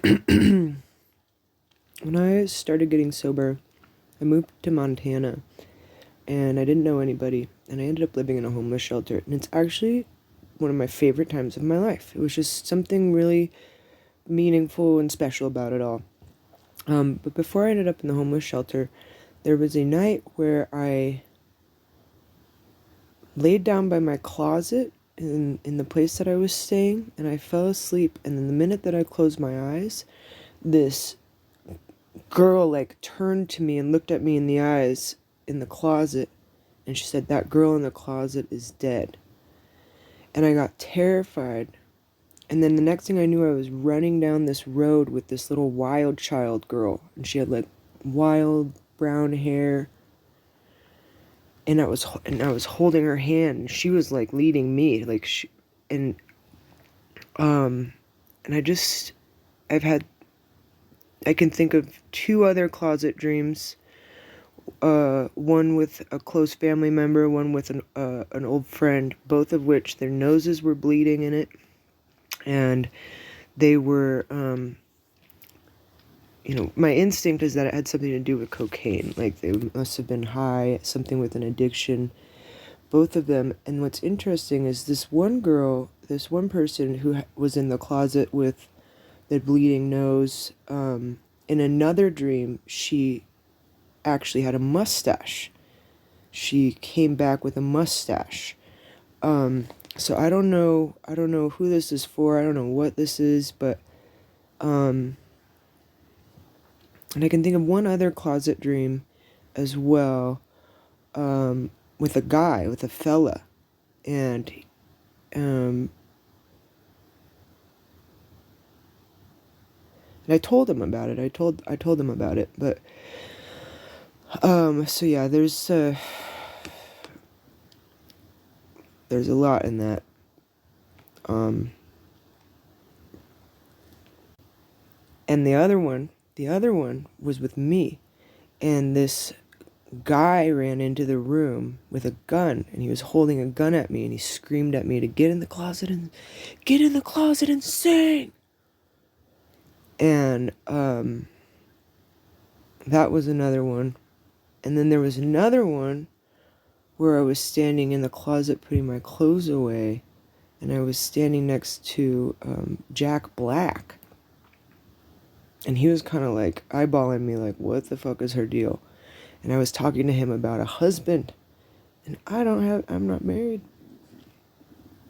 When I started getting sober, I moved to Montana and I didn't know anybody, and I ended up living in a homeless shelter. And it's actually one of my favorite times of my life. It was just something really meaningful and special about it all. But before I ended up in the homeless shelter, there was a night where I laid down by my closet in the place that I was staying, and I fell asleep. And then the minute that I closed my eyes, this girl like turned to me and looked at me in the eyes in the closet, and she said, "That girl in the closet is dead." And I got terrified. And then the next thing I knew, I was running down this road with this little wild child girl, and she had like wild brown hair, and I was holding her hand, and she was like leading me, like and um and I've had I can think of two other closet dreams, one with a close family member, one with an old friend, both of which their noses were bleeding in it, and they were, my instinct is that it had something to do with cocaine. Like, they must have been high, something with an addiction, both of them. And what's interesting is this one person who was in the closet with the bleeding nose, in another dream, she actually had a mustache. She came back with a mustache. So I don't know who this is for. I don't know what this is, but and I can think of one other closet dream as well, with a fella, and um and I told him about it. I told him about it, but so yeah, there's a lot in that. Um and the other one was with me, and this guy ran into the room with a gun, and he was holding a gun at me, and he screamed at me to get in the closet and sing. And that was another one. And then there was another one where I was standing in the closet putting my clothes away, and I was standing next to Jack Black, and he was kind of like eyeballing me like, what the fuck is her deal? And I was talking to him about a husband, and I'm not married.